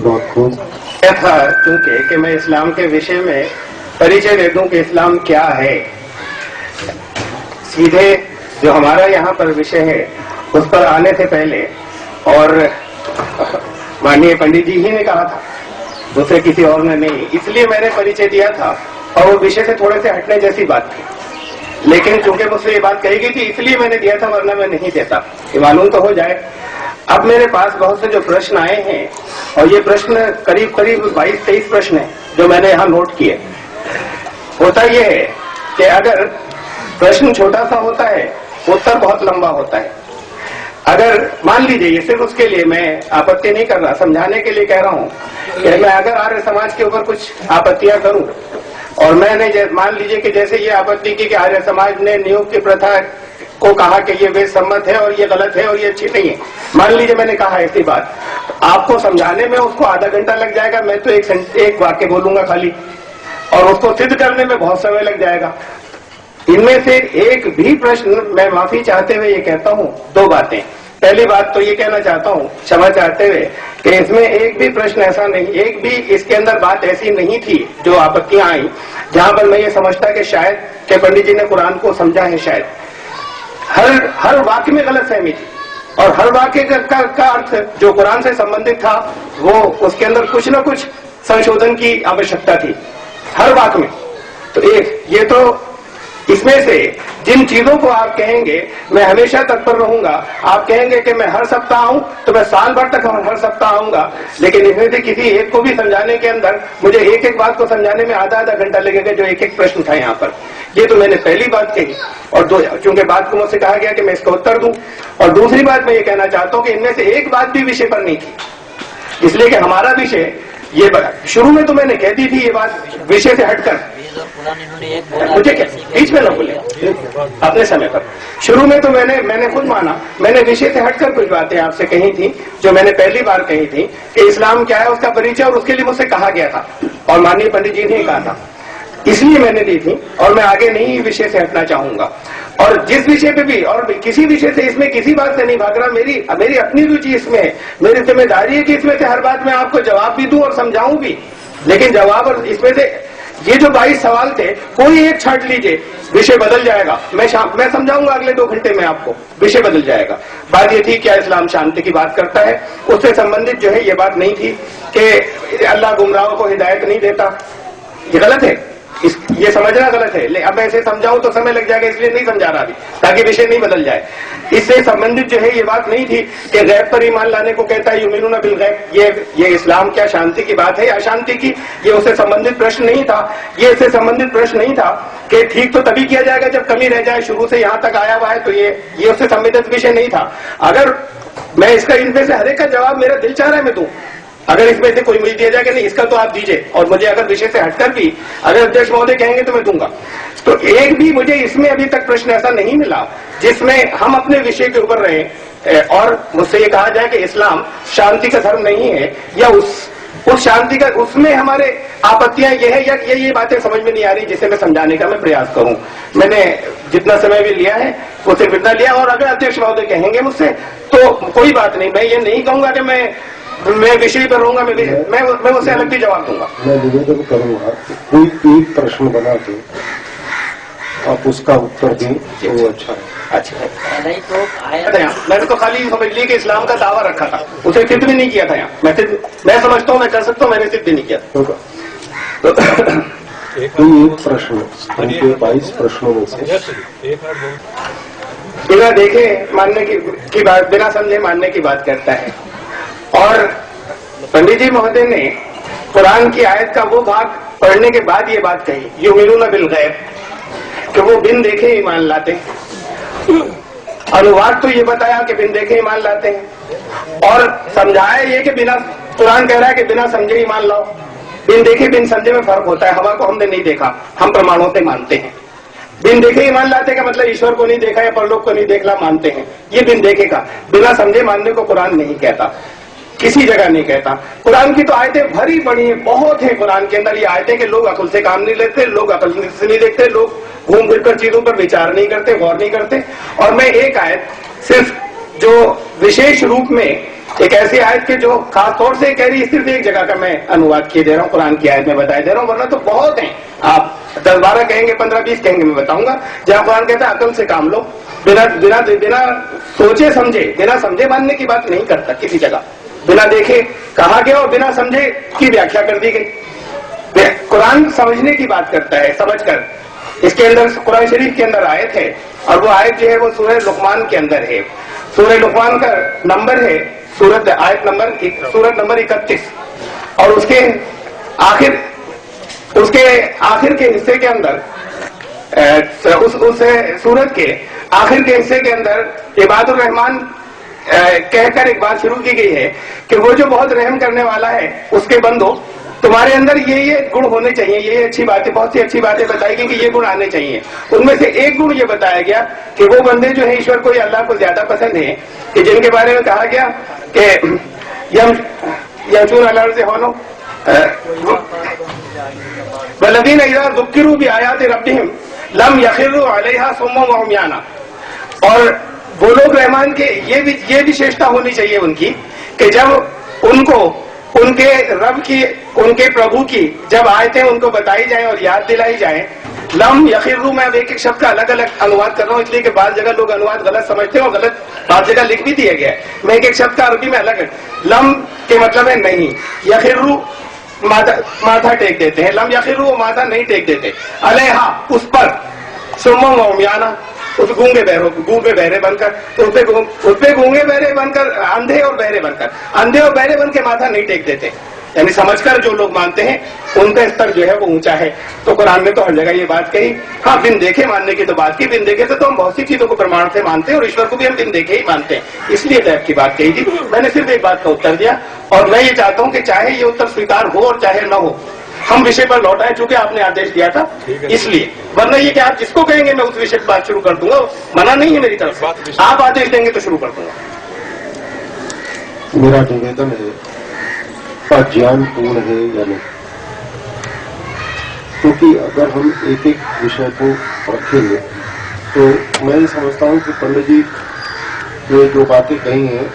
बहुत खूब था क्योंकि कि मैं इस्लाम के विषय में परिचय दे दूं कि इस्लाम क्या है। सीधे जो हमारा यहाँ पर विषय है उस पर आने से पहले, और माननीय पंडित जी ही ने कहा था, दूसरे किसी और ने नहीं, इसलिए मैंने परिचय दिया था। और वो विषय से थोड़े से हटने जैसी बात थी, लेकिन चूंकि मुझसे ये बात कही गई थी इसलिए मैंने दिया था, वरना मैं नहीं देता। ये मालूम तो हो जाए। अब मेरे पास बहुत से जो प्रश्न आए हैं, और ये प्रश्न करीब करीब 22-23 प्रश्न हैं जो मैंने यहाँ नोट किए। होता यह है कि अगर प्रश्न छोटा सा होता है, उत्तर बहुत लंबा होता है। अगर मान लीजिए, ये सिर्फ उसके लिए मैं आपत्ति नहीं कर रहा, समझाने के लिए कह रहा हूँ कि मैं अगर आर्य समाज के ऊपर कुछ आपत्तियां करूं, और मैंने मान लीजिए कि जैसे ये आपत्ति की कि आर्य समाज ने नियोग की प्रथा को कहा कि ये वेद सम्मत है और ये गलत है और ये अच्छी नहीं है, मान लीजिए मैंने कहा ऐसी बात, तो आपको समझाने में उसको आधा घंटा लग जाएगा। मैं तो एक वाक्य बोलूंगा खाली, और उसको सिद्ध करने में बहुत समय लग जाएगा। इनमें से एक भी प्रश्न, मैं माफी चाहते हुए ये कहता हूँ, दो बातें। पहली बात तो ये कहना चाहता हूँ क्षमा चाहते हुए कि इसमें एक भी प्रश्न ऐसा नहीं, एक भी इसके अंदर बात ऐसी नहीं थी जो आपत्तियां आई जहां पर मैं ये समझता कि शायद के पंडित जी ने कुरान को समझा है। शायद हर वाक्य में गलत फहमी थी, और हर वाक्य का अर्थ जो कुरान से संबंधित था वो उसके अंदर कुछ न कुछ संशोधन की आवश्यकता थी हर वाक्य में। तो ये तो इसमें से जिन चीजों को आप कहेंगे मैं हमेशा तत्पर रहूंगा। आप कहेंगे कि मैं हर सप्ताह आऊं तो मैं साल भर तक हर सप्ताह आऊंगा, लेकिन इसमें से किसी एक को भी समझाने के अंदर मुझे एक एक बात को समझाने में आधा घंटा लगेगा, जो एक एक प्रश्न था यहाँ पर। ये तो मैंने पहली बात कही, और चूंकि बात को मुझसे कहा गया कि मैं इसका उत्तर दूं। और दूसरी बात मैं ये कहना चाहता हूँ कि इनमें से एक बात भी विषय पर नहीं थी, इसलिए कि हमारा विषय ये शुरू में तो मैंने कह दी थी ये बात विषय से हटकर, मुझे क्या बीच में ना बोले अपने समय पर। शुरू में तो मैंने खुद माना, मैंने विषय से हटकर कुछ बातें आपसे कही थी जो मैंने पहली बार कही थी कि इस्लाम क्या है, उसका परिचय, और उसके लिए मुझसे कहा गया था और माननीय पंडित जी ने कहा था, इसलिए मैंने दी थी। और मैं आगे नहीं विषय से हटना चाहूंगा, और जिस विषय पे भी और किसी विषय से इसमें किसी बात से नहीं भाग रहा। मेरी अपनी रुचि इसमें है, मेरी जिम्मेदारी है कि इसमें से हर बात में आपको जवाब भी दूं और समझाऊं भी। लेकिन जवाब, और इसमें से ये जो 22 सवाल थे, कोई एक छांट लीजिए, विषय बदल जाएगा। मैं समझाऊंगा अगले 2 घंटे में आपको, विषय बदल जाएगा। बात ये थी क्या इस्लाम शांति की बात करता है, उससे संबंधित जो है ये बात नहीं थी कि अल्लाह गुमराहों को हिदायत नहीं देता। ये गलत है, ये समझना गलत है। अब ऐसे समझाऊं तो समय लग जाएगा, इसलिए नहीं समझा रहा अभी, ताकि विषय नहीं बदल जाए। इससे संबंधित जो है ये बात नहीं थी कि गैब पर ईमान लाने को कहता है युमिनूना बिल गैब। ये इस्लाम क्या शांति की बात है या अशांति की, ये उससे संबंधित प्रश्न नहीं था। ये इससे संबंधित प्रश्न नहीं था कि ठीक तो तभी किया जाएगा जब कमी रह जाए, शुरू से यहाँ तक आया हुआ है, तो ये उससे संबंधित विषय नहीं था। अगर मैं इसका इनमें से हर एक का जवाब मेरा दिल चाह रहा है मैं दूं, अगर इसमें से कोई मुझे दिया जाएगा नहीं इसका तो आप दीजिए, और मुझे अगर विषय से हटकर भी अगर अध्यक्ष महोदय कहेंगे तो मैं दूंगा। तो एक भी मुझे इसमें अभी तक प्रश्न ऐसा नहीं मिला जिसमें हम अपने विषय के ऊपर रहे और मुझसे ये कहा जाए कि इस्लाम शांति का धर्म नहीं है, या उस शांति का, उसमें हमारे आपत्तियां ये है या ये बातें समझ में नहीं आ रही जिसे मैं समझाने का मैं प्रयास करूं। मैंने जितना समय भी लिया है वो सिर्फ इतना लिया, और अगर अध्यक्ष महोदय कहेंगे मुझसे तो कोई बात नहीं, मैं ये नहीं कहूंगा कि मैं विषय पर रहूंगा, मैं उससे अलग भी जवाब दूंगा। मैं निवेदन करूंगा कोई एक प्रश्न बना के आप उसका उत्तर दें तो वो अच्छा है। अच्छा नहीं तो मैंने तो खाली समझ लिया कि इस्लाम का दावा रखा था, उसे सिद्ध भी नहीं किया था। यहाँ मैं समझता हूँ मैं कर सकता हूँ, मैंने सिद्ध भी नहीं किया था। कोई एक प्रश्न उनके 22 प्रश्नों में से बिना देखे मानने की बात, बिना समझे मानने की बात करता है। और पंडित जी महोदय ने कुरान की आयत का वो भाग पढ़ने के बाद ये बात कही, युमिनूना बिल गैब, कि वो बिन देखे ईमान लाते हैं। अनुवाद तो ये बताया कि बिन देखे ईमान लाते हैं, और समझाया ये कि बिना, कुरान कह रहा है कि बिना समझे ईमान लाओ। बिन देखे बिन समझे में फर्क होता है। हवा को हमने नहीं देखा, हम प्रमाणों से मानते हैं। बिन देखे ईमान लाते का मतलब ईश्वर को नहीं देखा या परलोक को नहीं देखना मानते हैं, ये बिन देखे का। बिना समझे मानने को कुरान नहीं कहता, किसी जगह नहीं कहता। कुरान की तो आयतें भरी पड़ी है, बहुत है कुरान के अंदर ये आयतें कि लोग अकल से काम नहीं लेते, लोग अकल से नहीं देखते, लोग घूम फिर कर चीजों पर विचार नहीं करते, गौर नहीं करते। और मैं एक आयत सिर्फ जो विशेष रूप में एक ऐसी आयत के जो खास तौर से कह रही है, सिर्फ एक जगह का मैं अनुवाद किए दे रहा हूँ, कुरान की आयत में बताए दे रहा हूँ, वरना तो बहुत हैं। आप 10-12 कहेंगे, 15-20 कहेंगे, मैं बताऊंगा। जहाँ कुरान कहता है अकल से काम लो, बिना बिना बिना सोचे समझे, बिना समझे मानने की बात नहीं करता किसी जगह, बिना देखे कहा गया और बिना समझे की व्याख्या कर दी गई। कुरान समझने की बात करता है, समझकर। इसके अंदर कुरान शरीफ के अंदर आयत है, और वो आयत जो है वो सूरह लुकमान के अंदर है। सूरह लुकमान का नंबर है सूरत नंबर 31, और उसके आखिर के हिस्से के अंदर, उस सूरत के आखिर के हिस्से के अंदर इबादुर रहमान कहकर एक बात शुरू की गई है कि वो जो बहुत रहम करने वाला है, उसके बंदो तुम्हारे अंदर ये गुण होने चाहिए, ये अच्छी बातें, बहुत सी अच्छी बातें बताई गई कि ये गुण आने चाहिए। उनमें से एक गुण ये बताया गया कि वो बंदे जो है ईश्वर को या अल्लाह को ज्यादा पसंद है, कि जिनके बारे में कहा गया कि यमशून अलल अर्ज़ हौनो वल्लज़ीन इज़ा ज़ुक्किरू बिआयाति रब्बिहिम लम यखिर्रू अलैहा सुम्मन व उम्याना। और वो लोग रहमान के ये विशेषता होनी चाहिए उनकी कि जब उनको उनके रब की, उनके प्रभु की जब आयतें उनको बताई जाएं और याद दिलाई जाएं, लम यखिर्रू, मैं अब एक शब्द का अलग अलग अनुवाद कर रहा हूं इसलिए कि बाद जगह लोग अनुवाद गलत समझते हैं और गलत बाद जगह लिख भी दिया गया है। मैं एक शब्द का अरबी में अलग है। लम के मतलब है नहीं, यखिर्रू माथा टेक देते हैं, लम यखिर्रू वो माथा नहीं टेक देते, अलैहा उस पर, सुम्मन व उम्याना उस गूंगे बहरे बनकर, उस पे गूंगे बहरे बनकर, अंधे और बहरे बनकर माथा नहीं टेक देते। यानी समझकर जो लोग मानते हैं उनका स्तर जो है वो ऊंचा है। तो कुरान में तो हर जगह ये बात कही। हाँ, बिन देखे मानने की तो बात की, बिन देखे से तो हम बहुत सी चीजों को प्रमाण से मानते हैं और ईश्वर को भी हम बिन देखे ही मानते हैं, इसलिए गैब की बात कही थी। मैंने सिर्फ एक बात का उत्तर दिया, और मैं ये चाहता हूँ कि चाहे ये उत्तर स्वीकार हो और चाहे न हो, हम विषय पर लौटाएं, चूंकि आपने आदेश दिया था इसलिए। वरना ये कि आप जिसको कहेंगे मैं उस विषय पर बात शुरू कर दूंगा, मना नहीं है मेरी तरफ से, आप आदेश देंगे तो शुरू कर दूंगा। मेरा निवेदन है, ज्ञान पूर्ण है या नहीं, क्योंकि अगर हम एक एक विषय को रखेंगे तो मैं ये समझता हूं कि पंडित जी ने जो बातें कही हैं